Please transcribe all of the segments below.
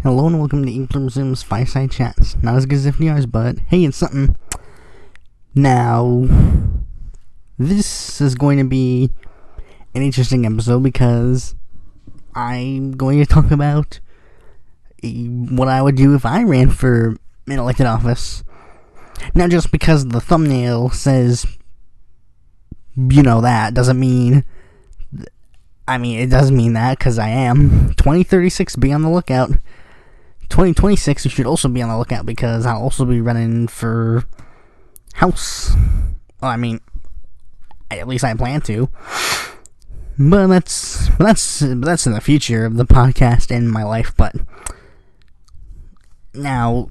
Hello and welcome to Pluribus Fireside Chats. Not as good as FDR's, but hey, it's something. Now, this is going to be an interesting episode because I'm going to talk about what I would do if I ran for an elected office. Not just because the thumbnail says, that doesn't mean... it does mean that because I am. 2036, be on the lookout. 2026, you should also be on the lookout because I'll also be running for House. Well, at least I plan to. But that's in the future of the podcast and my life. But now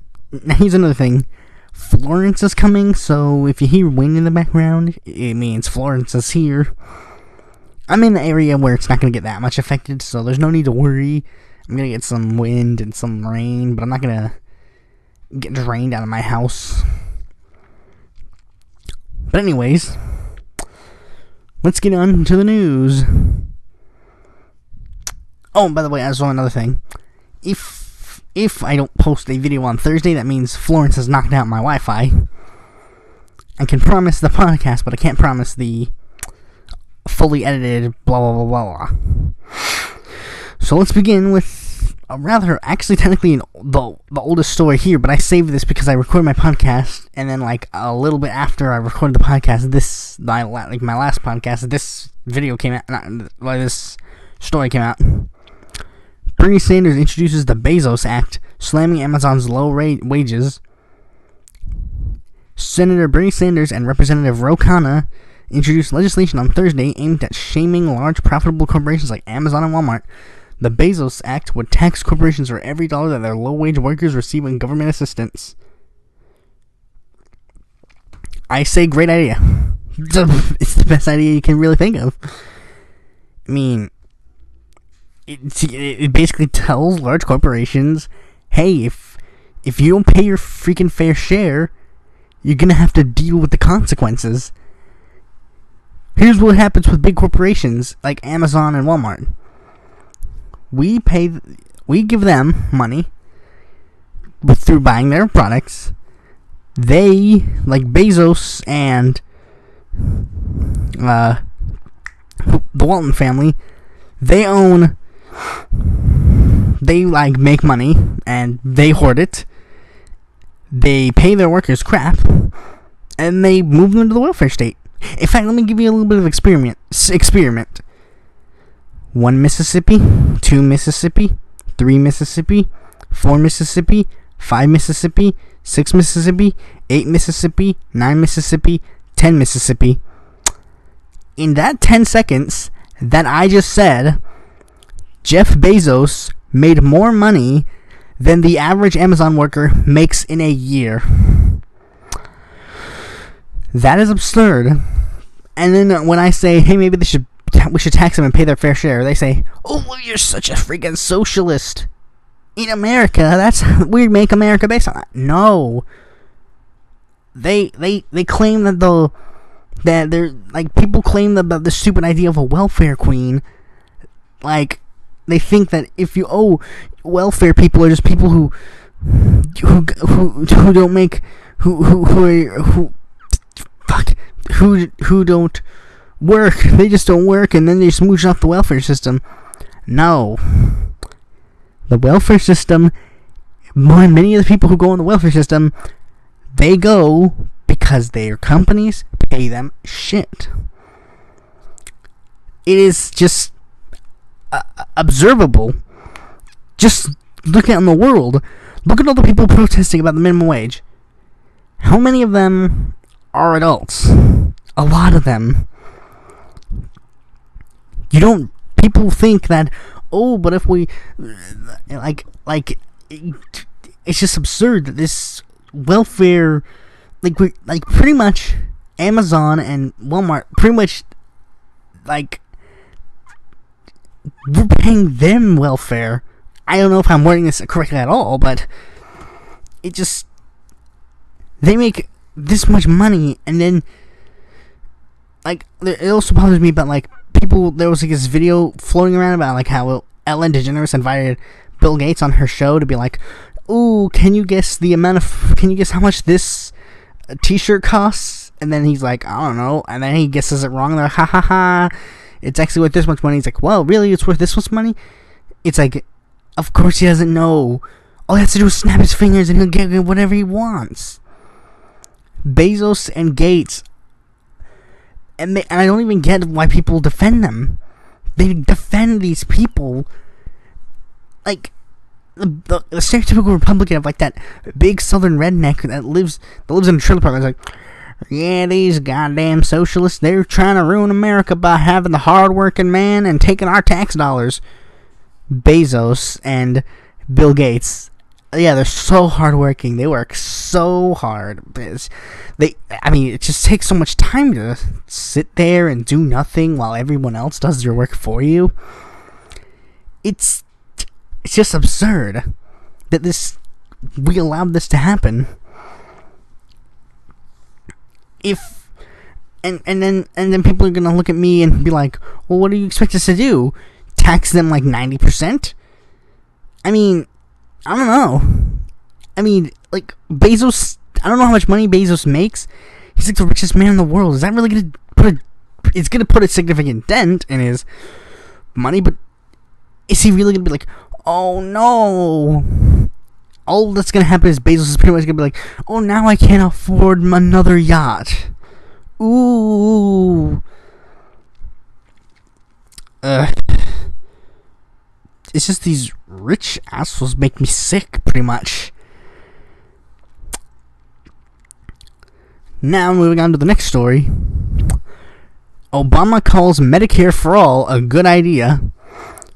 here's another thing. Florence is coming, so if you hear wind in the background, it means Florence is here. I'm in the area where it's not going to get that much affected, so there's no need to worry. I'm going to get some wind and some rain, but I'm not going to get drained out of my house. But anyways, let's get on to the news. Oh, by the way, I saw another thing. If I don't post a video on Thursday, that means Florence has knocked out my Wi-Fi. I can promise the podcast, but I can't promise the fully edited blah blah blah blah. So let's begin with a rather, actually technically the oldest story here, but I saved this because I recorded my podcast, and then like a little bit after I recorded the podcast, my last podcast, this video came out, this story came out. Bernie Sanders introduces the Bezos Act, slamming Amazon's low wages. Senator Bernie Sanders and Representative Ro Khanna introduced legislation on Thursday aimed at shaming large profitable corporations like Amazon and Walmart. The Bezos Act would tax corporations for every dollar that their low-wage workers receive in government assistance. I say great idea. It's the best idea you can really think of. It basically tells large corporations, hey, if you don't pay your freaking fair share, you're going to have to deal with the consequences. Here's what happens with big corporations like Amazon and Walmart. We give them money through buying their products. They, like Bezos and the Walton family, they make money and they hoard it. They pay their workers crap and they move them to the welfare state. In fact, let me give you a little bit of experiment. 1 Mississippi, 2 Mississippi, 3 Mississippi, 4 Mississippi, 5 Mississippi, 6 Mississippi, 8 Mississippi, 9 Mississippi, 10 Mississippi. In that 10 seconds that I just said, Jeff Bezos made more money than the average Amazon worker makes in a year. That is absurd. And then when I say, hey, maybe we should tax them and pay their fair share, they say, oh, well, you're such a freaking socialist. In America, we make America based on that. No. They claim that they're like, people claim the stupid idea of a welfare queen. Like, they think that if you welfare people are just people who don't make who don't work. They just don't work and then they smooch off the welfare system. No. The welfare system, many of the people who go on the welfare system, they go because their companies pay them shit. It is just observable. Just look out in the world. Look at all the people protesting about the minimum wage. How many of them are adults? A lot of them. People think that, but if we, it's just absurd that this welfare, pretty much Amazon and Walmart, pretty much, we're paying them welfare. I don't know if I'm wording this correctly at all, but they make this much money, and then, it also bothers me about, people, there was, this video floating around about, how Ellen DeGeneres invited Bill Gates on her show to be like, "Ooh, can you guess how much this t-shirt costs?" And then he's like, "I don't know." And then he guesses it wrong. And they're like, "Ha ha ha, it's actually worth this much money." He's like, "Well, really, it's worth this much money?" It's like, of course he doesn't know. All he has to do is snap his fingers and he'll get whatever he wants. Bezos and Gates, and I don't even get why people defend them. They defend these people like the stereotypical Republican of like that big Southern redneck that lives in a trailer park. It's like, yeah, these goddamn socialists, they're trying to ruin America by having the hard-working man and taking our tax dollars. Bezos and Bill Gates, yeah, they're so hardworking. They work so hard. It just takes so much time to sit there and do nothing while everyone else does your work for you. It's just absurd that we allowed this to happen. And then people are gonna look at me and be like, "Well, what do you expect us to do? Tax them like 90%?" I mean, I don't know. I mean, like, Bezos, I don't know how much money Bezos makes. He's like the richest man in the world. Is that really gonna it's gonna put a significant dent in his money, but is he really gonna be like, "Oh no"? All that's gonna happen is Bezos is pretty much gonna be like, "Oh, now I can't afford another yacht." Ooh. It's just these rich assholes make me sick, pretty much. Now, moving on to the next story. Obama calls Medicare for All a good idea.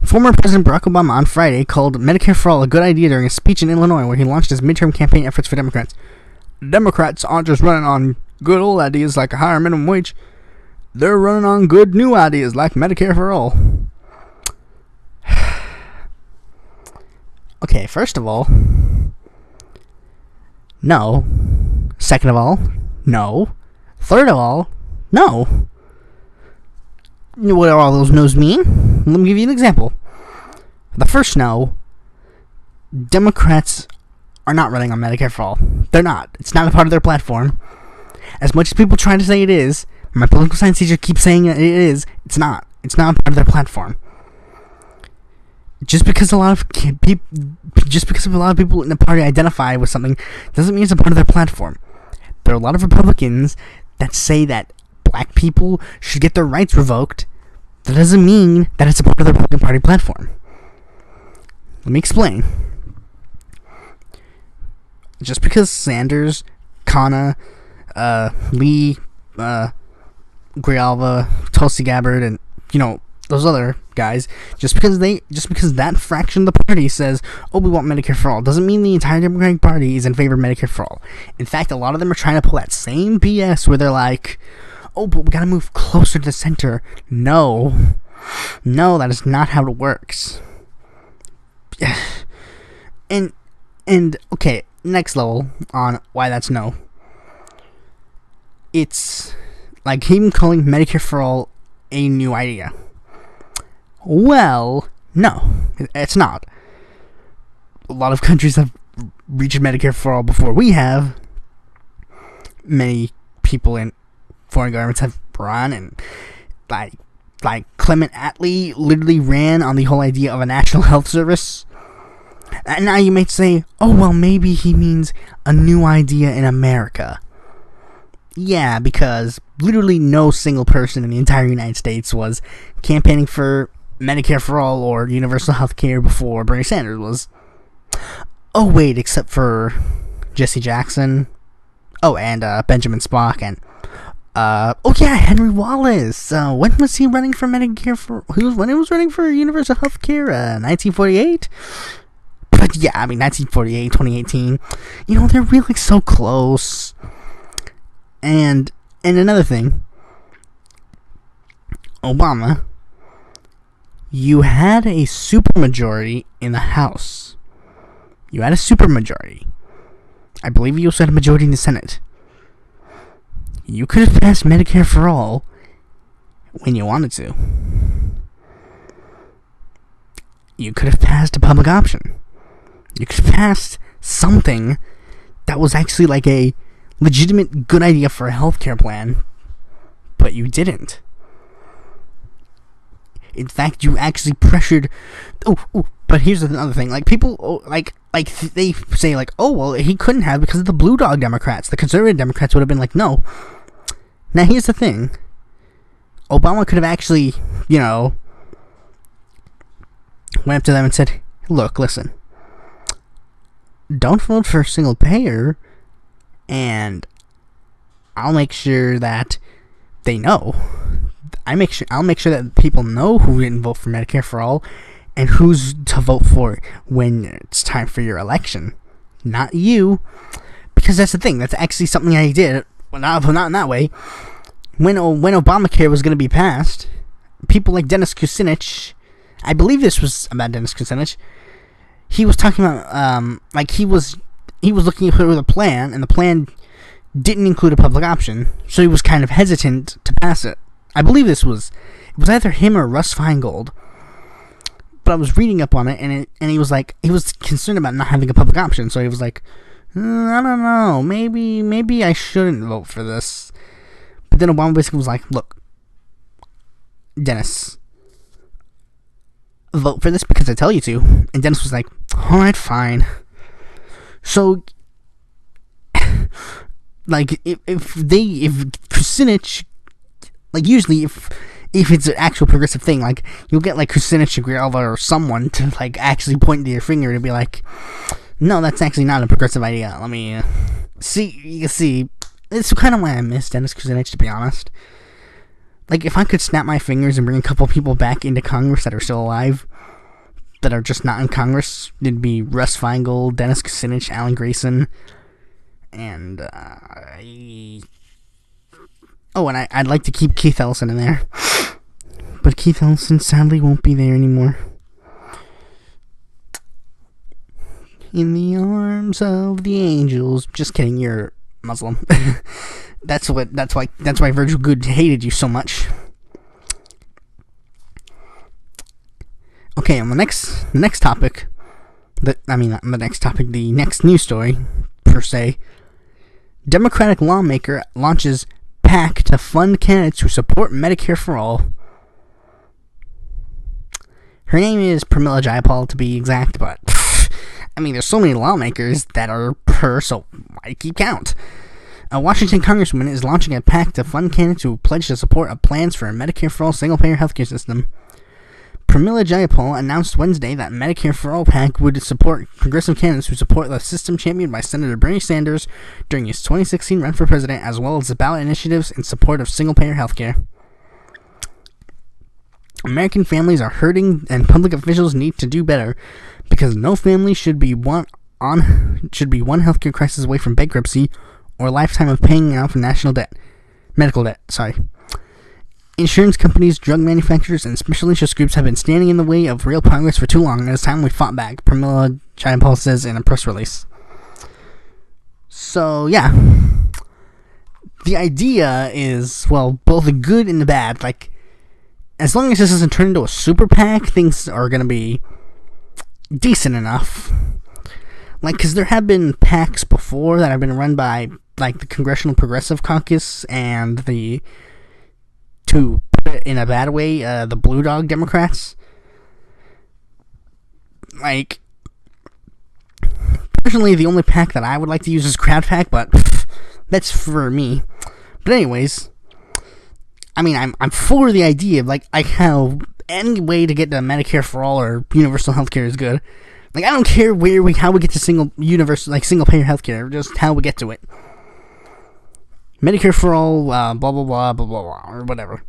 Former President Barack Obama on Friday called Medicare for All a good idea during a speech in Illinois where he launched his midterm campaign efforts for Democrats. Democrats aren't just running on good old ideas like a higher minimum wage. They're running on good new ideas like Medicare for All. Okay, first of all, no. Second of all, no. Third of all, no. What do all those no's mean? Let me give you an example. The first no, Democrats are not running on Medicare for All. They're not. It's not a part of their platform. As much as people try to say it is, my political science teacher keeps saying it is, it's not. It's not a part of their platform. Just because a lot of people in the party identify with something doesn't mean it's a part of their platform. There are a lot of Republicans that say that black people should get their rights revoked. That doesn't mean that it's a part of the Republican Party platform. Let me explain. Just because Sanders, Kana, Lee, Grijalva, Tulsi Gabbard, and those other guys, just because that fraction of the party says, "Oh, we want Medicare for All," doesn't mean the entire Democratic Party is in favor of Medicare for All. In fact, a lot of them are trying to pull that same BS where they're like, "Oh, but we gotta move closer to the center." No, that is not how it works. And okay, next level on why that's no. It's like him calling Medicare for All a new idea. Well, no, it's not. A lot of countries have reached Medicare for All before we have. Many people in foreign governments have run, and like Clement Attlee literally ran on the whole idea of a national health service. And now you might say, "Oh, well, maybe he means a new idea in America." Yeah, because literally no single person in the entire United States was campaigning for Medicare for All or universal health care before Bernie Sanders was. Oh, wait, except for Jesse Jackson. Oh, and Benjamin Spock and Henry Wallace. When was he running for Medicare for... When he was running for universal health care? 1948? But yeah, 1948, 2018. They're really so close. And another thing. Obama, you had a supermajority in the House. You had a supermajority. I believe you also had a majority in the Senate. You could have passed Medicare for All when you wanted to. you could have passed a public option. You could have passed something that was actually like a legitimate good idea for a healthcare plan, but you didn't. In fact, you actually pressured. But here's another thing. Like, people, they say, like, oh, well, he couldn't have because of the blue dog Democrats. The conservative Democrats would have been like, no. Now, here's the thing. Obama could have actually, went up to them and said, look, listen. Don't vote for single payer, and I'll make sure that they know. I'll make sure that people know who didn't vote for Medicare for All and who's to vote for when it's time for your election. Not you. Because that's the thing. That's actually something I did. Well, not in that way. When Obamacare was going to be passed, people like Dennis Kucinich, I believe this was about Dennis Kucinich, he was talking about, he was looking for the plan, and the plan didn't include a public option, so he was kind of hesitant to pass it. I believe it was either him or Russ Feingold. But I was reading up on it, and he was like, he was concerned about not having a public option, so he was like, I don't know, maybe I shouldn't vote for this. But then Obama basically was like, look, Dennis, vote for this because I tell you to. And Dennis was like, alright, fine. So, like, if Kucinich, like, usually if it's an actual progressive thing, like, you'll get, like, Kucinich or Grijalva or someone to, like, actually point to your finger to be like, no, that's actually not a progressive idea. Let me, you can see, it's kind of why I miss Dennis Kucinich, to be honest. Like, if I could snap my fingers and bring a couple people back into Congress that are still alive, that are just not in Congress, it'd be Russ Feingold, Dennis Kucinich, Alan Grayson, and, I'd like to keep Keith Ellison in there. But Keith Ellison sadly won't be there anymore. In the arms of the angels. Just kidding, you're Muslim. That's why Virgil Good hated you so much. Okay, on the next topic, the next news story, per se, Democratic lawmaker launches PAC to fund candidates who support Medicare for All. Her name is Pramila Jayapal, to be exact, but, there's so many lawmakers that are her, so why keep count? A Washington congresswoman is launching a PAC to fund candidates who pledge to support plans for a Medicare for All single-payer healthcare system. Pramila Jayapal announced Wednesday that Medicare for All PAC would support progressive candidates who support the system championed by Senator Bernie Sanders during his 2016 run for president, as well as the ballot initiatives in support of single-payer healthcare. American families are hurting, and public officials need to do better, because no family should be one healthcare crisis away from bankruptcy or a lifetime of paying out for medical debt. Insurance companies, drug manufacturers, and special interest groups have been standing in the way of real progress for too long, and it's time we fought back, Pramila Jayapal says in a press release. So, yeah. The idea is, well, both the good and the bad. Like, as long as this doesn't turn into a super PAC, things are going to be decent enough. Like, because there have been PACs before that have been run by, like, the Congressional Progressive Caucus and to put it in a bad way, the Blue Dog Democrats. Like, personally, the only PAC that I would like to use is Crowd PAC, but that's for me. But anyways, I'm for the idea of, like, how any way to get to Medicare for All or universal healthcare is good. Like, I don't care how we get to single payer healthcare, just how we get to it. Medicare for All, blah, blah, blah, blah, blah, blah, or whatever.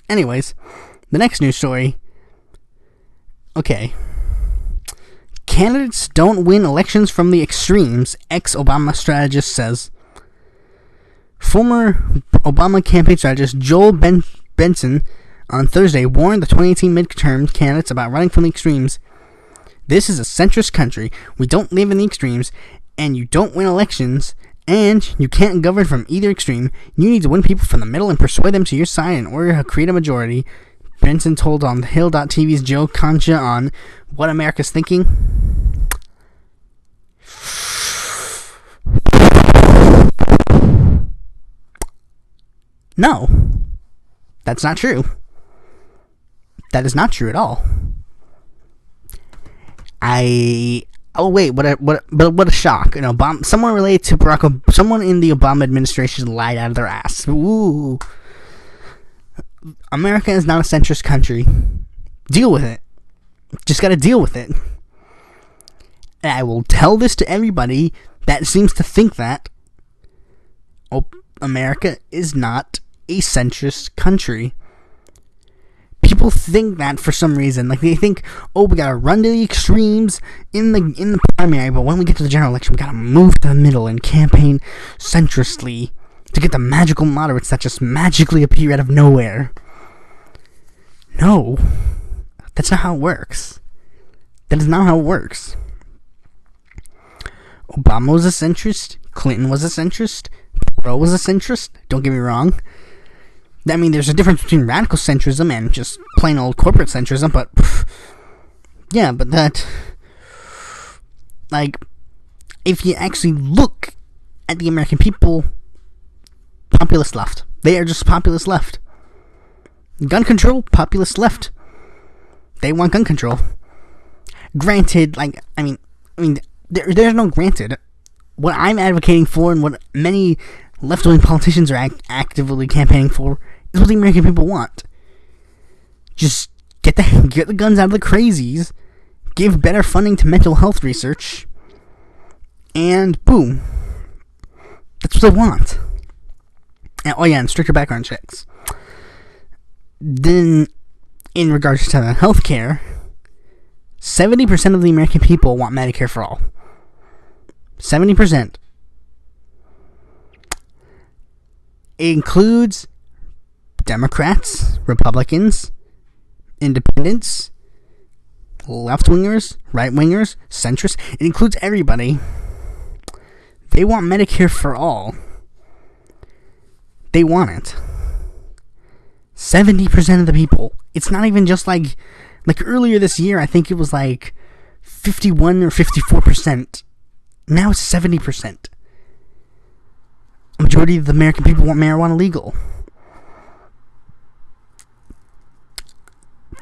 Anyways, the next news story. Okay. Candidates don't win elections from the extremes, ex-Obama strategist says. Former Obama campaign strategist Joel Benson on Thursday warned the 2018 midterm candidates about running from the extremes. This is a centrist country. We don't live in the extremes, and you don't win elections, and you can't govern from either extreme. You need to win people from the middle and persuade them to your side in order to create a majority, Benson told on Hill.tv's Joe Concha on what America's thinking? No. That's not true. That is not true at all. Oh wait, what a shock! Someone related to someone in the Obama administration lied out of their ass. Ooh, America is not a centrist country. Deal with it. Just gotta deal with it. And I will tell this to everybody that seems to think that America is not a centrist country. People think that for some reason. Like, they think, we gotta run to the extremes in the primary, but when we get to the general election, we gotta move to the middle and campaign centristly to get the magical moderates that just magically appear out of nowhere. No. That's not how it works. That is not how it works. Obama was a centrist. Clinton was a centrist. Perot was a centrist. Don't get me wrong. I mean, there's a difference between radical centrism and just plain old corporate centrism, but yeah, but that, like, if you actually look at the American people, populist left. They are just populist left. Gun control, populist left. They want gun control. Granted, like, I mean, there's no granted. What I'm advocating for and what many left-wing politicians are actively campaigning for is what the American people want. Just get the guns out of the crazies, give better funding to mental health research, and boom. That's what they want. And stricter background checks. Then, in regards to healthcare, 70% of the American people want Medicare for all. 70%. It includes Democrats, Republicans, independents, left-wingers, right-wingers, centrists. It includes everybody. They want Medicare for all. They want it. 70% of the people. It's not even just like earlier this year, I think it was like 51 or 54%. Now it's 70%. A majority of the American people want marijuana legal.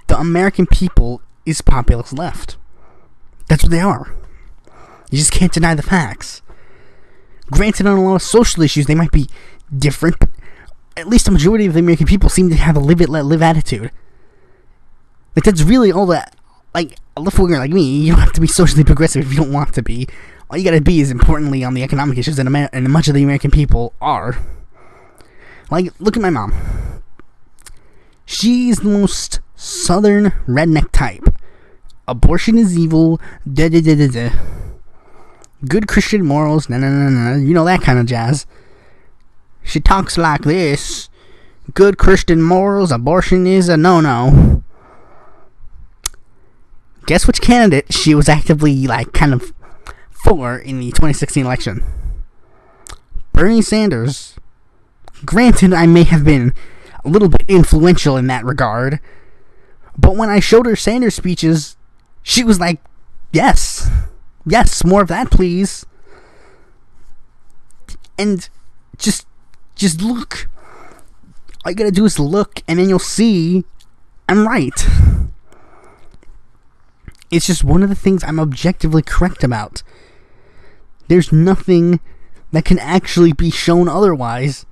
The American people is populist left. That's what they are. You just can't deny the facts. Granted, on a lot of social issues, they might be different, but at least a majority of the American people seem to have a live it, let live attitude. Like, that's really all that, like, a left-winger like me, you don't have to be socially progressive if you don't want to be. All you gotta be is importantly on the economic issues, and much of the American people are. Like, look at my mom. She's the most southern redneck type. Abortion is evil, da-da-da-da-da. Good Christian morals, na-na-na-na, you know, that kind of jazz. She talks like this. Good Christian morals, abortion is a no-no. Guess which candidate she was actively, like, kind of for in the 2016 election? Bernie Sanders. Granted, I may have been a little bit influential in that regard, but when I showed her Sanders speeches, she was like, yes, more of that, please. And just look. All you gotta do is look, and then you'll see I'm right. It's just one of the things I'm objectively correct about. There's nothing that can actually be shown otherwise.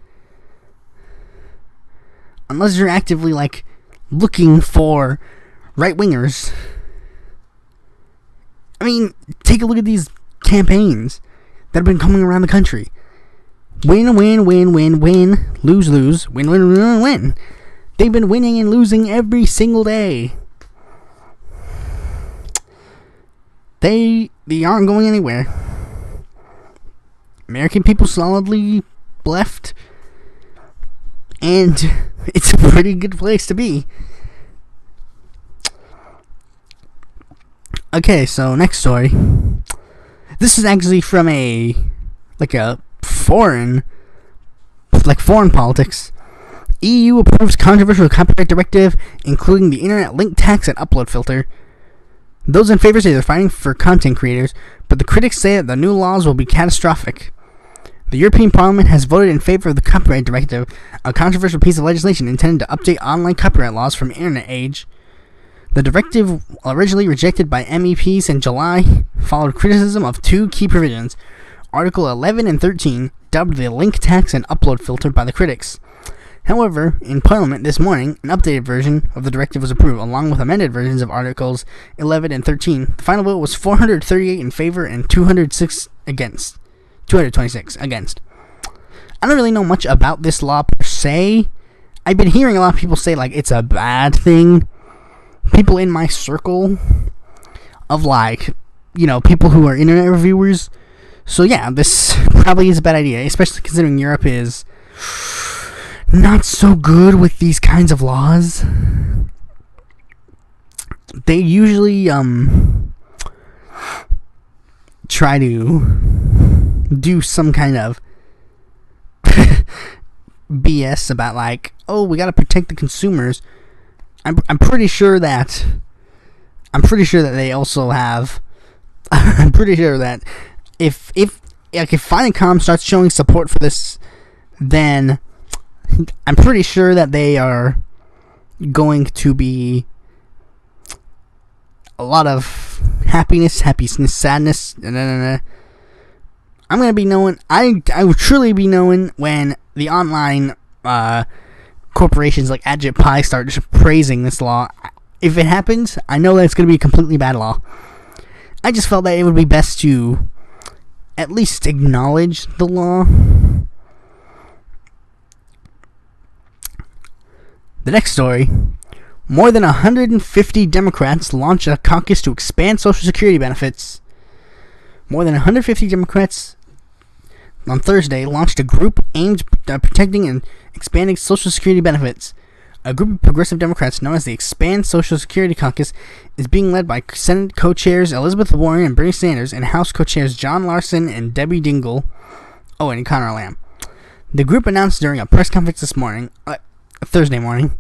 Unless you're actively, like, looking for right-wingers. I mean, take a look at these campaigns that have been coming around the country. Win, win, win, win, win. Lose, lose. Win, win, win, win. They've been winning and losing every single day. They aren't going anywhere. American people solidly left. And it's a pretty good place to be. Okay, so next story. This is actually from foreign politics. EU approves controversial copyright directive, including the internet link tax and upload filter. Those in favor say they're fighting for content creators, but the critics say that the new laws will be catastrophic. The European Parliament has voted in favor of the copyright directive, a controversial piece of legislation intended to update online copyright laws from internet age. The directive, originally rejected by MEPs in July, followed criticism of two key provisions, Article 11 and 13, dubbed the link tax and upload filter by the critics. However, in Parliament this morning, an updated version of the directive was approved, along with amended versions of Articles 11 and 13. The final vote was 438 in favor and 226 against. 226 against. I don't really know much about this law per se. I've been hearing a lot of people say, like, it's a bad thing. People in my circle of, like, you know, people who are internet reviewers. So yeah, this probably is a bad idea, especially considering Europe is not so good with these kinds of laws. They usually try to do some kind of BS about, like, oh, we gotta protect the consumers. I'm pretty sure that they also have. I'm pretty sure that if Finecom starts showing support for this, then I'm pretty sure that they are going to be a lot of happiness, sadness. I'm gonna be knowing. I will truly be knowing when the online corporations like Agit Pi start just praising this law. If it happens, I know that it's going to be a completely bad law. I just felt that it would be best to at least acknowledge the law. The next story. More than 150 Democrats launch a caucus to expand Social Security benefits. More than 150 Democrats on Thursday launched a group aimed at protecting and expanding Social Security benefits. A group of progressive Democrats known as the Expand Social Security Caucus is being led by Senate co-chairs Elizabeth Warren and Bernie Sanders and House co-chairs John Larson and Debbie Dingell. Oh, and Connor Lamb. The group announced during a press conference this morning, Thursday morning.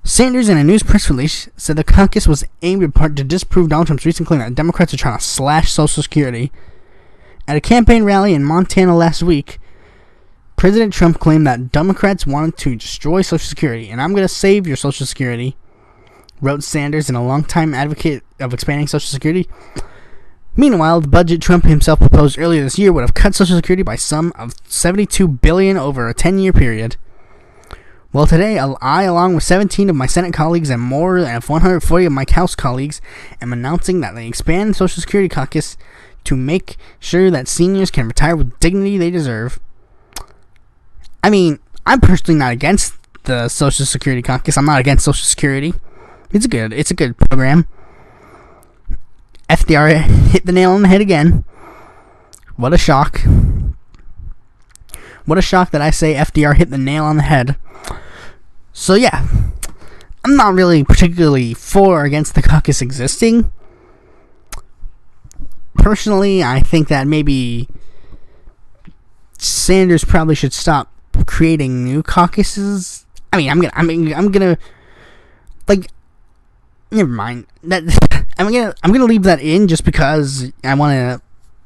Sanders, in a news press release, said the caucus was aimed in part to disprove Donald Trump's recent claim that Democrats are trying to slash Social Security. At a campaign rally in Montana last week, President Trump claimed that Democrats wanted to destroy Social Security, and I'm going to save your Social Security, wrote Sanders, and a longtime advocate of expanding Social Security. Meanwhile, the budget Trump himself proposed earlier this year would have cut Social Security by a sum of $72 billion over a 10-year period. Well, today, I, along with 17 of my Senate colleagues and more than 140 of my House colleagues, am announcing that they expand the Social Security caucus to make sure that seniors can retire with dignity they deserve. I mean, I'm personally not against the Social Security caucus. I'm not against Social Security. It's a good program. FDR hit the nail on the head again. What a shock. What a shock that I say FDR hit the nail on the head. So yeah, I'm not really particularly for or against the caucus existing. Personally, I think that maybe Sanders probably should stop creating new caucuses. I mean, I'm gonna like, never mind that. I'm gonna leave that in just because I want to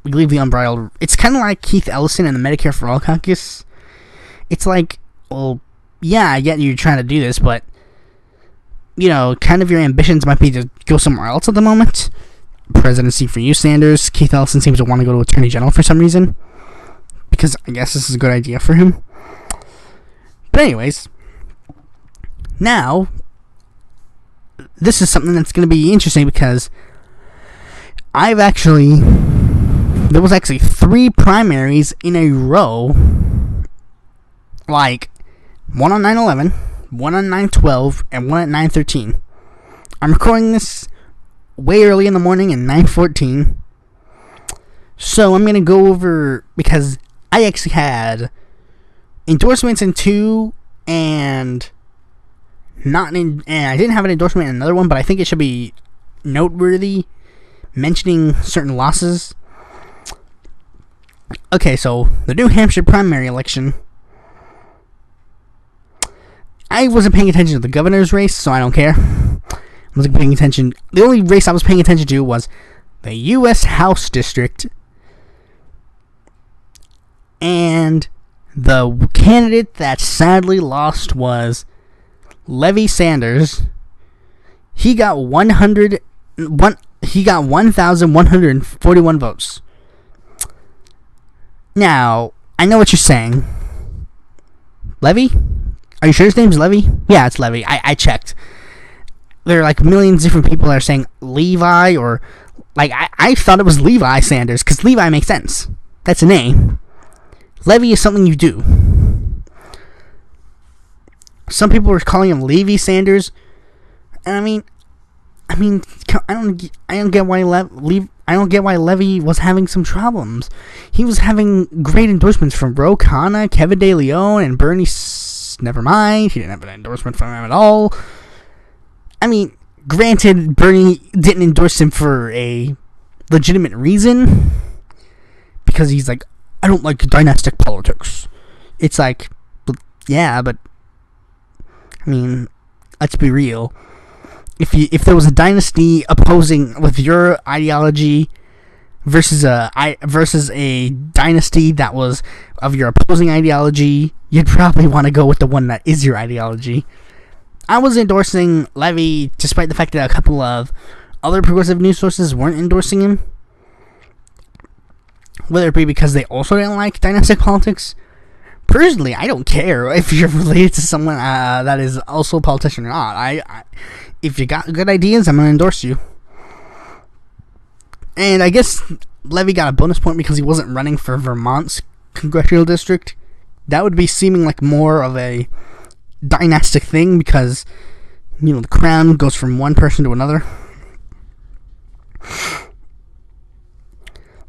leave the unbridled. It's kind of like Keith Ellison and the Medicare for All caucus. It's like, well, yeah, I get you're trying to do this, but you know, kind of your ambitions might be to go somewhere else at the moment. Presidency for you, Sanders. Keith Ellison seems to want to go to Attorney General for some reason, because I guess this is a good idea for him. But anyways, now this is something that's going to be interesting because there was actually 3 primaries in a row, like one on 9/11, one on 9/12, and one at 9/13. I'm recording this way early in the morning at 9:14, so I'm going to go over, because I actually had endorsements in 2 and not in, and I didn't have an endorsement in another one, but I think it should be noteworthy mentioning certain losses. Okay, so the New Hampshire primary election, I wasn't paying attention to the governor's race, so I don't care. I wasn't paying attention. The only race I was paying attention to was the U.S. House District. And the candidate that sadly lost was Levy Sanders. He got 1,141 votes. Now, I know what you're saying. Levy? Are you sure his name's Levy? Yeah, it's Levy. I checked. There are like millions of different people that are saying Levi, or like I thought it was Levi Sanders, because Levi makes sense. That's a name. Levy is something you do. Some people were calling him Levi Sanders, and I mean, I don't get why Levy was having some problems. He was having great endorsements from Ro Khanna, Kevin De Leon, and Bernie. Never mind, he didn't have an endorsement from him at all. I mean, granted, Bernie didn't endorse him for a legitimate reason, because he's like, I don't like dynastic politics. It's like, yeah, but I mean, let's be real. If there was a dynasty opposing with your ideology versus a dynasty that was of your opposing ideology, you'd probably want to go with the one that is your ideology. I was endorsing Levy despite the fact that a couple of other progressive news sources weren't endorsing him. Whether it be because they also didn't like dynastic politics. Personally, I don't care if you're related to someone that is also a politician or not. If you got good ideas, I'm going to endorse you. And I guess Levy got a bonus point because he wasn't running for Vermont's congressional district. That would be seeming like more of a dynastic thing because, you know, the crown goes from one person to another.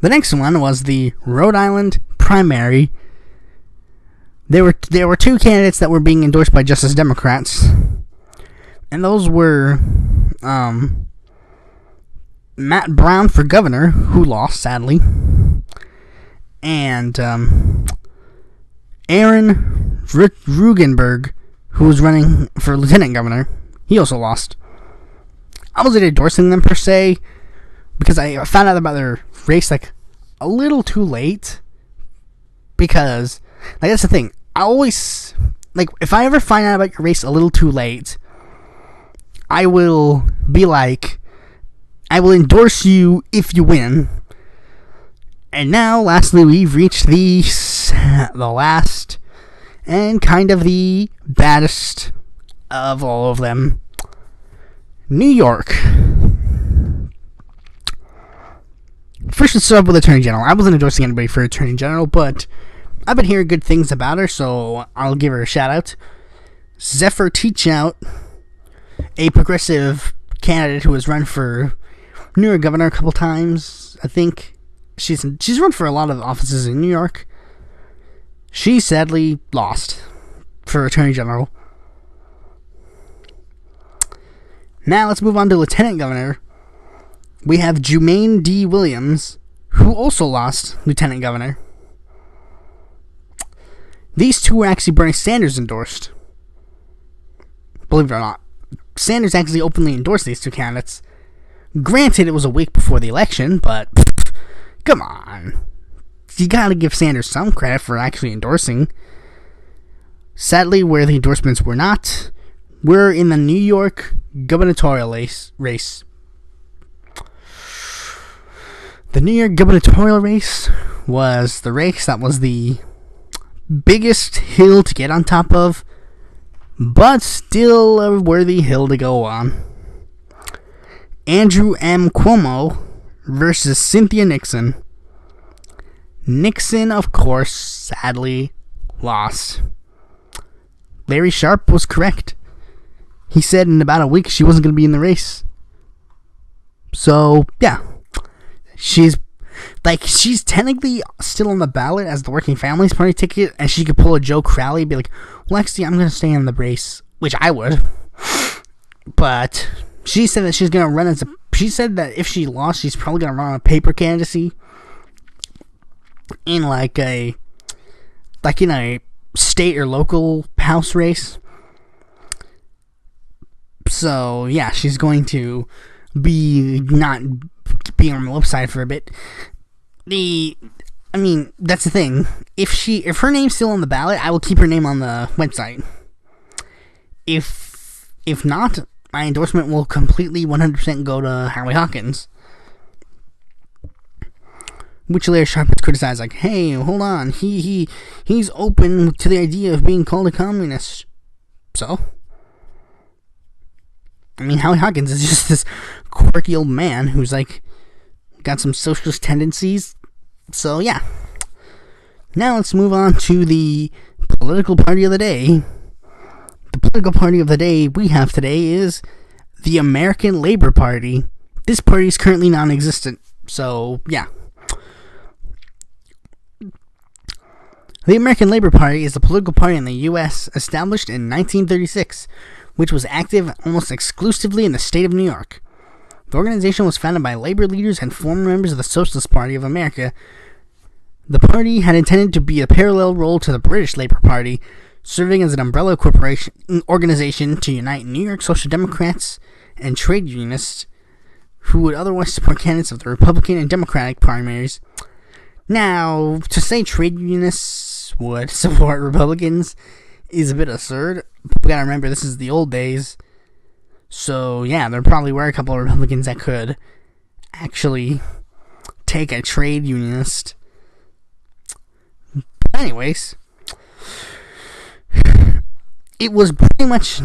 The next one was the Rhode Island primary. There were two candidates that were being endorsed by Justice Democrats, and those were Matt Brown for governor, who lost sadly, and Aaron Rugenberg, who was running for lieutenant governor. He also lost. I wasn't endorsing them per se, because I found out about their race like a little too late. Because, like, that's the thing. I always, like, if I ever find out about your race a little too late, I will be like, I will endorse you if you win. And now, lastly, we've reached the last and kind of the baddest of all of them. New York. First, let's start with Attorney General. I wasn't endorsing anybody for Attorney General, but I've been hearing good things about her, so I'll give her a shout out. Zephyr Teachout, a progressive candidate who has run for New York governor a couple times. I think she's run for a lot of offices in New York. She sadly lost for Attorney General. Now let's move on to Lieutenant Governor. We have Jumaine D. Williams, who also lost Lieutenant Governor. These two were actually Bernie Sanders endorsed. Believe it or not. Sanders actually openly endorsed these two candidates. Granted, it was a week before the election, but come on. You gotta give Sanders some credit for actually endorsing. Sadly, where the endorsements were not, were in the New York gubernatorial race. The New York gubernatorial race was the race that was the biggest hill to get on top of, but still a worthy hill to go on. Andrew M. Cuomo versus Cynthia Nixon. Nixon, of course, sadly lost. Larry Sharpe was correct. He said in about a week she wasn't going to be in the race. So, yeah. She's technically still on the ballot as the Working Families Party ticket, and she could pull a Joe Crowley, be like, well, actually, I'm going to stay in the race, which I would. But she said that she's going to run she said that if she lost, she's probably going to run on a paper candidacy in in a state or local house race. So yeah, she's going to not be on the website for a bit. That's the thing. If her name's still on the ballot, I will keep her name on the website. If not, my endorsement will completely 100% go to Howie Hawkins. Which Larry Sharp has criticized, like, hey, hold on, he's open to the idea of being called a communist. So? Howie Hawkins is just this quirky old man who's, like, got some socialist tendencies. So, yeah. Now let's move on to the political party of the day. The political party of the day we have today is the American Labor Party. This party is currently non-existent. So, yeah. The American Labor Party is a political party in the U.S. established in 1936, which was active almost exclusively in the state of New York. The organization was founded by labor leaders and former members of the Socialist Party of America. The party had intended to be a parallel role to the British Labor Party, serving as an umbrella organization to unite New York Social Democrats and trade unionists who would otherwise support candidates of the Republican and Democratic primaries. Now, to say trade unionists would support Republicans is a bit absurd. We gotta remember, this is the old days. So, yeah, there probably were a couple of Republicans that could actually take a trade unionist. But anyways, it was pretty much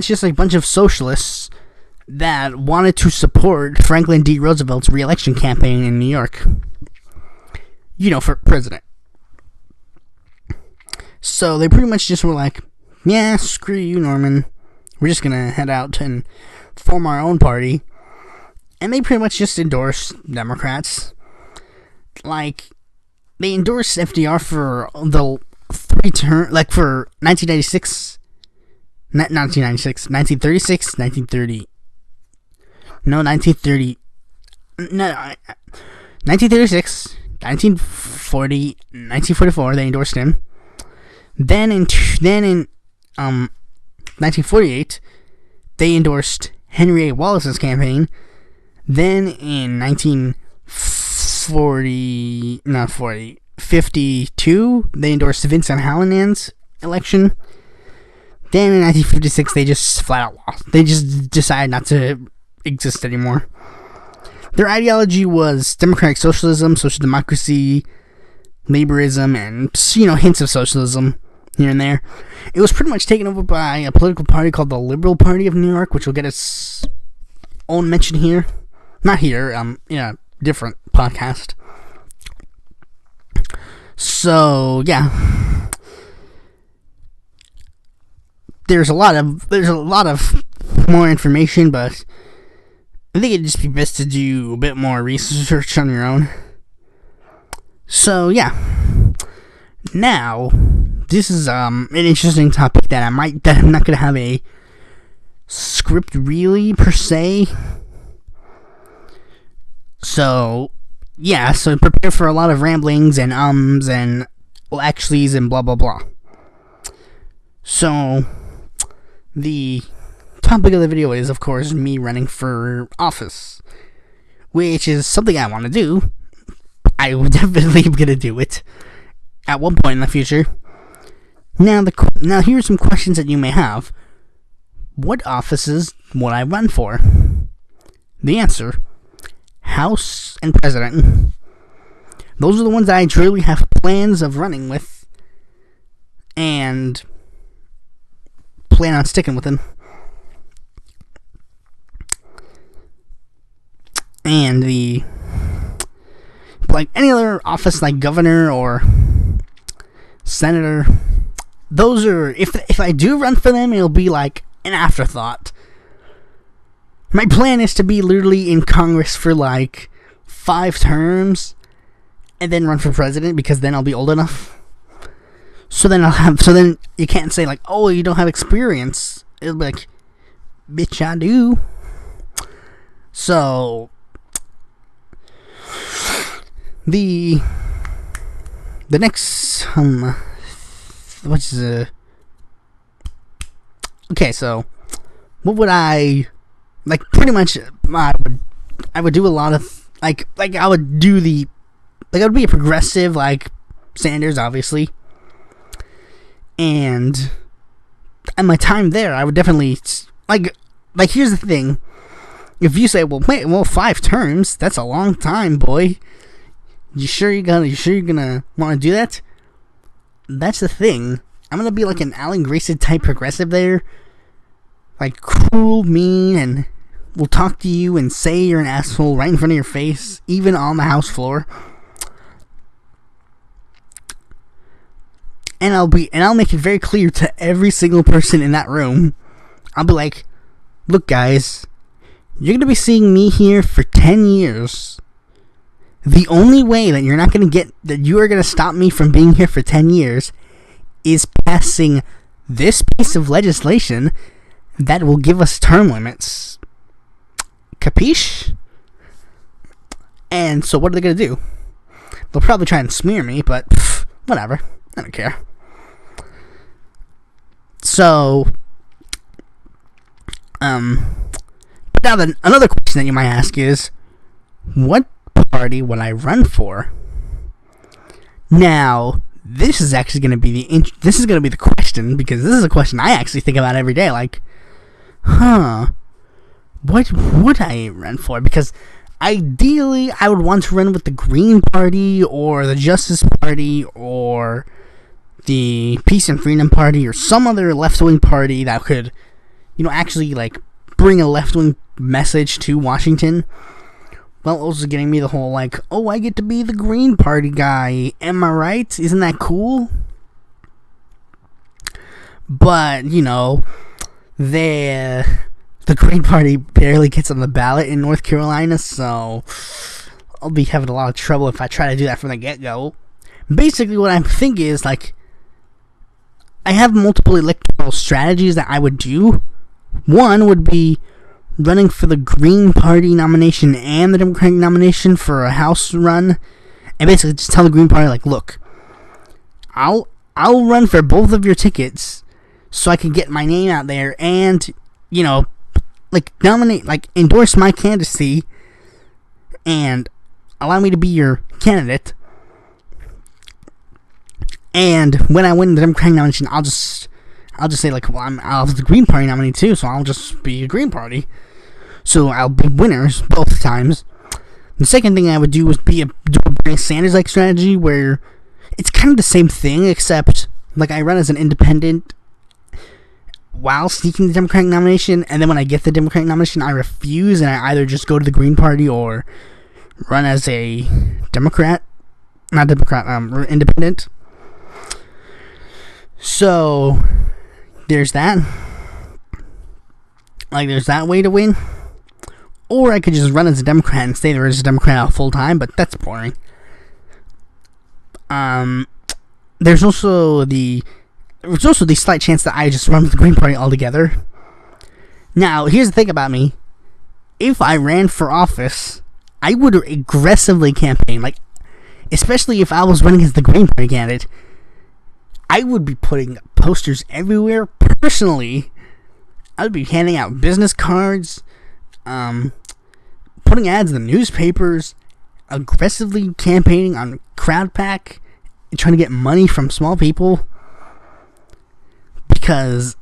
just a bunch of socialists that wanted to support Franklin D. Roosevelt's re-election campaign in New York. For president. So they pretty much just were like, yeah, screw you, Norman. We're just gonna head out and form our own party. And they pretty much just endorsed Democrats. Like, they endorsed FDR for the 3 term, like for 1936, 1936, 1930. No, 1930. No, 1936. 1940, 1944, they endorsed him. Then in 1948, they endorsed Henry A. Wallace's campaign. Then in 52, they endorsed Vincent Hallidan's election. Then in 1956, they just flat out lost. They just decided not to exist anymore. Their ideology was democratic socialism, social democracy, laborism, and, hints of socialism here and there. It was pretty much taken over by a political party called the Liberal Party of New York, which will get its own mention here. Not here, in a different podcast. So, yeah. There's a lot of more information, but I think it'd just be best to do a bit more research on your own. So, yeah. Now, this is an interesting topic that I'm not going to have a script really, per se. So, yeah, so prepare for a lot of ramblings and and actuallys and blah, blah, blah. So, the topic of the video is, of course, me running for office, which is something I want to do. I will definitely going to do it at one point in the future. Now, here are some questions that you may have. What offices would I run for? The answer: House and President. Those are the ones that I truly have plans of running with, and plan on sticking with them. And like any other office, like governor or senator, those are, if I do run for them, it'll be like an afterthought. My plan is to be literally in Congress for like 5 terms, and then run for president, because then I'll be old enough. So then you can't say like, oh, you don't have experience. It'll be like, bitch, I do. So the next okay, so what would I like? Pretty much, I would do a lot of like I would do the like I would be a progressive like Sanders, obviously, and at my time there, I would definitely like. Here's the thing: if you say, well, 5 terms, that's a long time, boy. You sure you're gonna want to do that? That's the thing. I'm gonna be like an Alan Grayson type progressive there, like cruel, mean, and will talk to you and say you're an asshole right in front of your face, even on the House floor. And I'll make it very clear to every single person in that room. I'll be like, look, guys, you're gonna be seeing me here for 10 years. The only way that you are gonna stop me from being here for 10 years is passing this piece of legislation that will give us term limits. Capiche? And so what are they gonna do? They'll probably try and smear me, but whatever. I don't care. So, but now then, another question that you might ask is, what party would I run for? Now, this is actually going to be the question, because this is a question I actually think about every day. Like, what would I run for? Because ideally, I would want to run with the Green Party or the Justice Party or the Peace and Freedom Party or some other left-wing party that could, actually like bring a left-wing message to Washington. Well, also getting me the whole like, oh, I get to be the Green Party guy. Am I right? Isn't that cool? But, the Green Party barely gets on the ballot in North Carolina, so I'll be having a lot of trouble if I try to do that from the get-go. Basically, what I think is, like, I have multiple electoral strategies that I would do. One would be running for the Green Party nomination and the Democratic nomination for a House run, and basically just tell the Green Party, like, look, I'll run for both of your tickets so I can get my name out there and, endorse my candidacy and allow me to be your candidate. And when I win the Democratic nomination, I'll just say, like, well, I'll have the Green Party nominee too, so I'll just be a Green Party. So I'll be winners both times. The second thing I would do was do a Bernie Sanders-like strategy where it's kind of the same thing, except, like, I run as an independent while seeking the Democratic nomination, and then when I get the Democratic nomination, I refuse, and I either just go to the Green Party or run as a independent. So, there's that. Like, there's that way to win. Or I could just run as a Democrat and stay there as a Democrat full time, but that's boring. There's also the slight chance that I just run with the Green Party altogether. Now, here's the thing about me. If I ran for office, I would aggressively campaign. Like, especially if I was running as the Green Party candidate, I would be putting posters everywhere. Personally, I would be handing out business cards, putting ads in the newspapers, aggressively campaigning on CrowdPack, and trying to get money from small people. Because,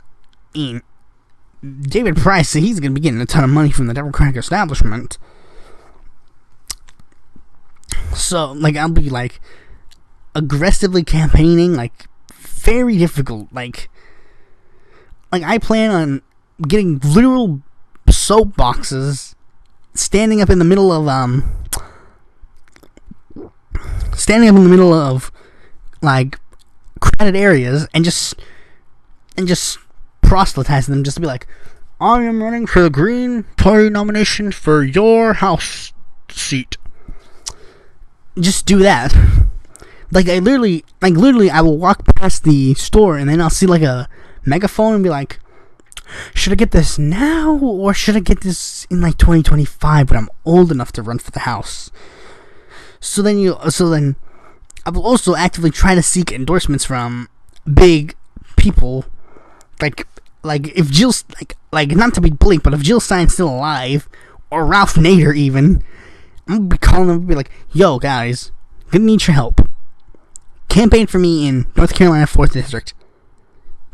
David Price, he's going to be getting a ton of money from the Democratic establishment. So, like, I'll be, like, aggressively campaigning, like, very difficult. Like I plan on getting literal soapboxes, standing up in the middle of like crowded areas and just proselytizing them, just to be like, I am running for the Green Party nomination for your House seat. Just do that. Like, I literally, I will walk past the store and then I'll see, like, a megaphone and be like, should I get this now or should I get this in, like, 2025 when I'm old enough to run for the House? So then I will also actively try to seek endorsements from big people, like like if Jill's like not to be bleak, but if Jill Stein's still alive, or Ralph Nader even, I'm gonna be calling them and be like, yo guys, gonna need your help. Campaign for me in North Carolina 4th District.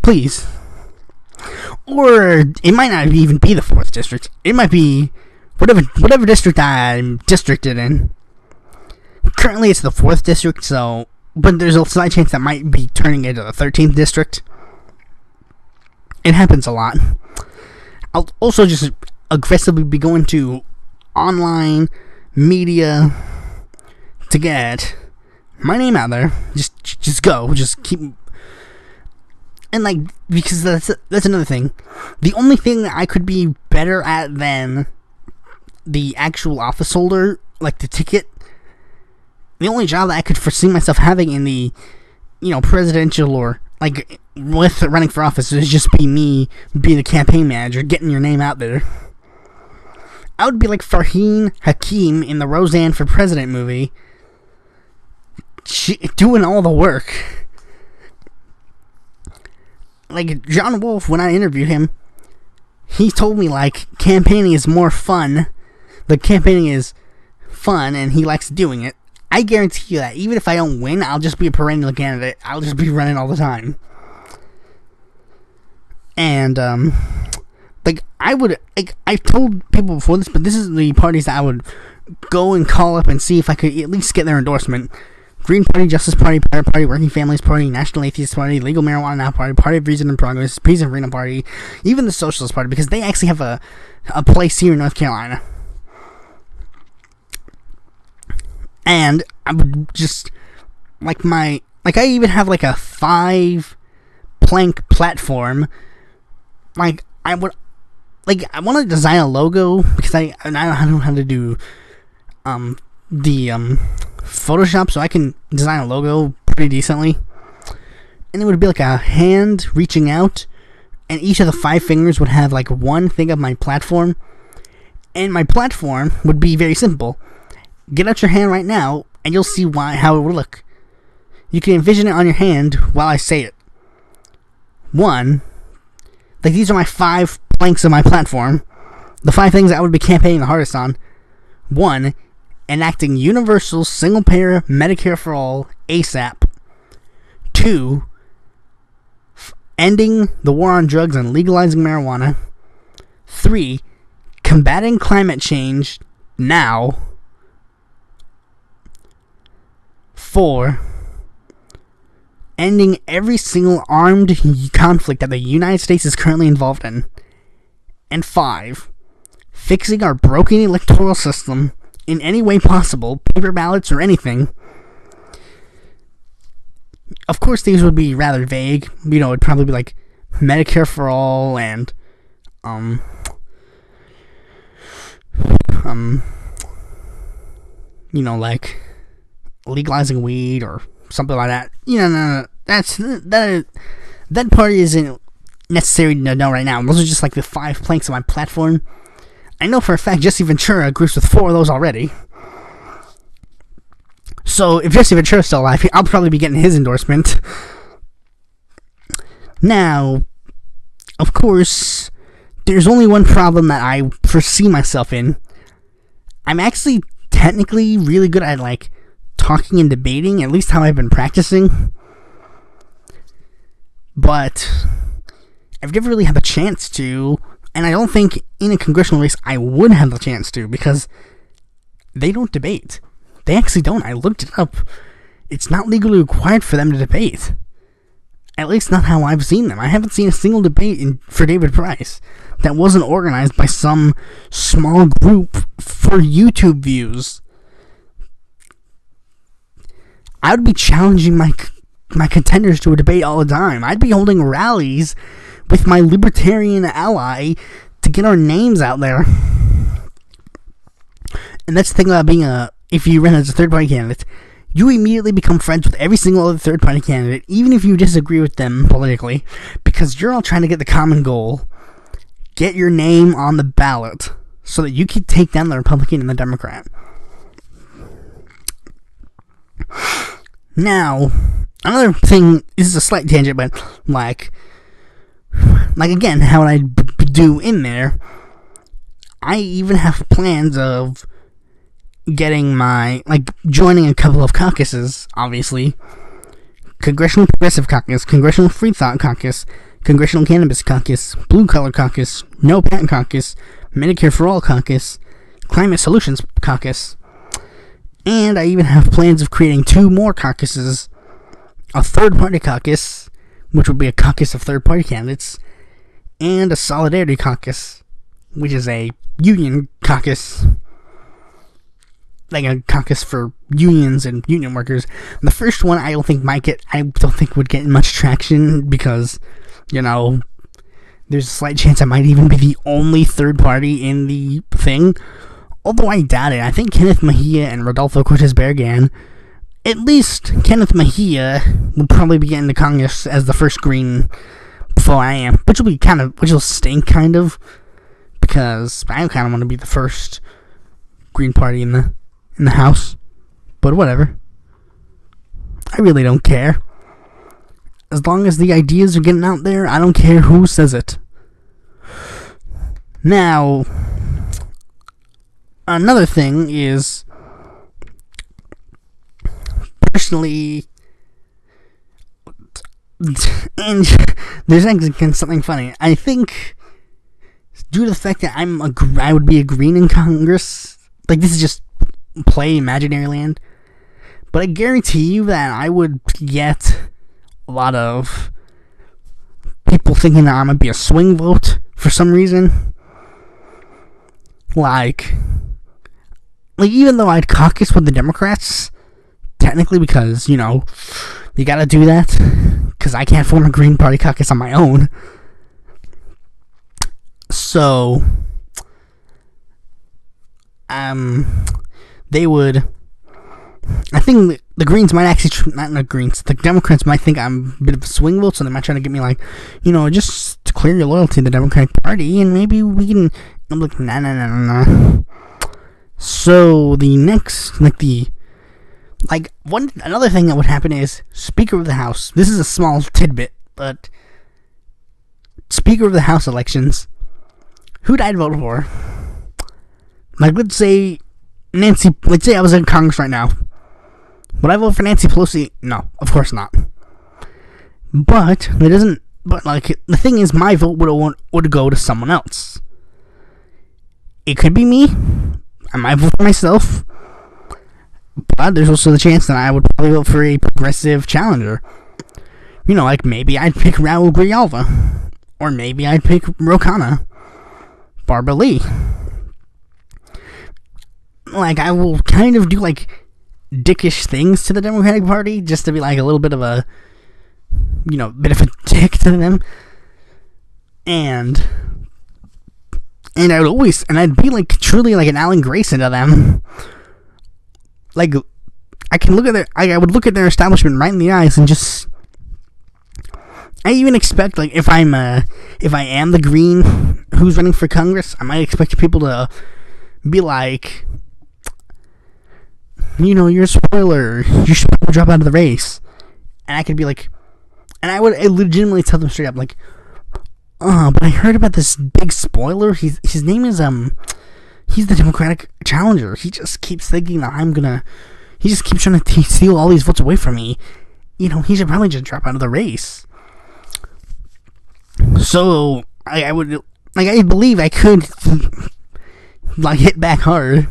Please. Or it might not even be the 4th District. It might be whatever district I'm districted in. Currently it's the 4th District, so but there's a slight chance that might be turning into the 13th District. It happens a lot. I'll also just aggressively be going to online media to get my name out there. Just go. Just keep. And like, because that's another thing. The only thing that I could be better at than the actual office holder, like the ticket, the only job that I could foresee myself having in the, presidential or like with running for office is just be me being the campaign manager, getting your name out there. I would be like Farheen Hakim in the Roseanne for President movie, doing all the work. Like John Wolfe, when I interviewed him, he told me like campaigning is more fun. The campaigning is fun, and he likes doing it. I guarantee you that even if I don't win, I'll just be a perennial candidate. I'll just be running all the time. And I've told people before this, but this is the parties that I would go and call up and see if I could at least get their endorsement. Green Party, Justice Party, Pirate Party, Working Families Party, National Atheist Party, Legal Marijuana Now Party, Party of Reason and Progress, Peace and Freedom Party, even the Socialist Party, because they actually have a place here in North Carolina. And I would just, I even have like a 5-plank platform. I want to design a logo, because I don't know how to do Photoshop, so I can design a logo pretty decently. And it would be like a hand reaching out, and each of the 5 fingers would have like one thing of my platform. And my platform would be very simple. Get out your hand right now, and you'll see how it would look. You can envision it on your hand while I say it. 1, these are my 5 planks of my platform. The 5 things I would be campaigning the hardest on. 1, enacting universal single-payer Medicare for all ASAP. 2, ending the war on drugs and legalizing marijuana. 3, combating climate change now. 4, ending every single armed conflict that the United States is currently involved in. And 5, fixing our broken electoral system in any way possible, paper ballots or anything. Of course, these would be rather vague. It'd probably be like Medicare for all and like legalizing weed or something like that. No. That part isn't necessary to know right now. Those are just like the 5 planks of my platform. I know for a fact Jesse Ventura agrees with 4 of those already. So if Jesse Ventura's still alive, I'll probably be getting his endorsement. Now, of course, there's only one problem that I foresee myself in. I'm actually technically really good at talking and debating, at least how I've been practicing. But I've never really had the chance to, and I don't think in a congressional race I would have the chance to, because they don't debate. They actually don't. I looked it up. It's not legally required for them to debate. At least not how I've seen them. I haven't seen a single debate for David Price that wasn't organized by some small group for YouTube views. I would be challenging my contenders to a debate all the time. I'd be holding rallies with my libertarian ally to get our names out there. And that's the thing about if you run as a third-party candidate, you immediately become friends with every single other third-party candidate, even if you disagree with them politically, because you're all trying to get the common goal. Get your name on the ballot so that you can take down the Republican and the Democrat. Now, another thing, this is a slight tangent, but like, again, how would I do in there? I even have plans of getting joining a couple of caucuses, obviously. Congressional Progressive Caucus, Congressional Free Thought Caucus, Congressional Cannabis Caucus, Blue Collar Caucus, No Patent Caucus, Medicare for All Caucus, Climate Solutions Caucus, and I even have plans of creating 2 more caucuses, a third-party caucus, which would be a caucus of third-party candidates, and a Solidarity Caucus, which is a union caucus, like a caucus for unions and union workers. The first one I don't think would get much traction because, there's a slight chance I might even be the only third party in the thing. Although I doubt it. I think Kenneth Mejia and Rodolfo Cortez Bergan, at least Kenneth Mejia, will probably be getting to Congress as the first Green before I am, which will stink kind of, because I kind of want to be the first Green Party in the House, but whatever. I really don't care. As long as the ideas are getting out there, I don't care who says it. Now, another thing is, personally, and there's actually something funny. I think, due to the fact that I would be a Green in Congress, like, this is just play imaginary land, but I guarantee you that I would get a lot of people thinking that I'm gonna be a swing vote for some reason. Like even though I'd caucus with the Democrats, technically, because, you gotta do that, because I can't form a Green Party caucus on my own. So, they would, I think the Greens might actually, not the Greens, the Democrats might think I'm a bit of a swing vote, so they might try to get me just to clear your loyalty to the Democratic Party, and maybe we can, I'm like, nah. So, the next, another thing that would happen is, Speaker of the House, this is a small tidbit, but, Speaker of the House elections, who'd I vote for? Let's say I was in Congress right now. Would I vote for Nancy Pelosi? No, of course not. But the thing is, my vote would go to someone else. It could be me. I might vote for myself. But there's also the chance that I would probably vote for a progressive challenger. Maybe I'd pick Raul Grijalva. Or maybe I'd pick Rokana. Barbara Lee. I will kind of do, dickish things to the Democratic Party, just to be, a little bit of a, bit of a dick to them. And I'd be, truly, an Alan Grayson to them. I can look at I would look at their establishment right in the eyes and just, I even expect, if I am the Green who's running for Congress, I might expect people to be you're a spoiler, you should probably drop out of the race. And I could be and I would legitimately tell them straight up, but I heard about this big spoiler, his name is, he's the Democratic challenger, he just keeps thinking that he just keeps trying to steal all these votes away from me, he should probably just drop out of the race. So, I would, I believe I could, hit back hard.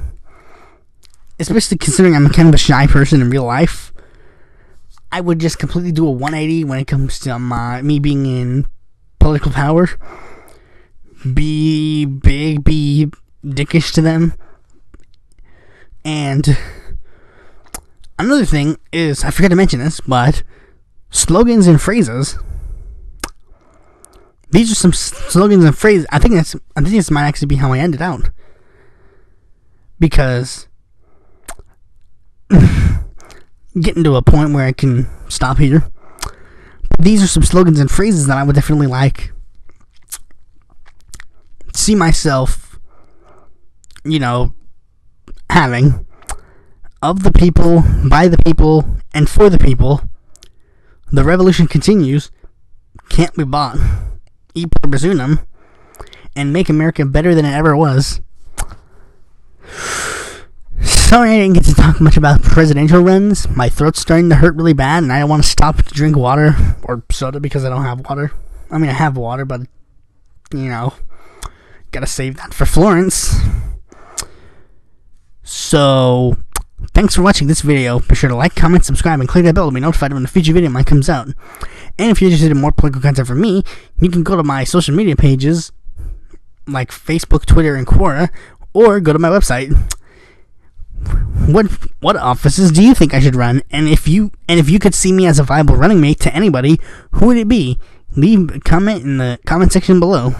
Especially considering I'm kind of a shy person in real life. I would just completely do a 180 when it comes to me being in political power. Be big, be dickish to them. And another thing is, I forgot to mention this, but slogans and phrases. These are some slogans and phrases. I think this might actually be how I ended out. Because getting to a point where I can stop here. These are some slogans and phrases that I would definitely see myself, having. Of the people, by the people, and for the people. The revolution continues. Can't be bought. E Pluribus Unum, and make America better than it ever was. Sorry I didn't get to talk much about presidential runs. My throat's starting to hurt really bad, and I don't want to stop to drink water or soda because I don't have water. I mean, I have water, but, gotta save that for Florence. So, thanks for watching this video. Be sure to like, comment, subscribe, and click that bell to be notified when a future video of mine comes out. And if you're interested in more political content from me, you can go to my social media pages, like Facebook, Twitter, and Quora, or go to my website. What offices do you think I should run? And if you could see me as a viable running mate to anybody, who would it be? Leave a comment in the comment section below.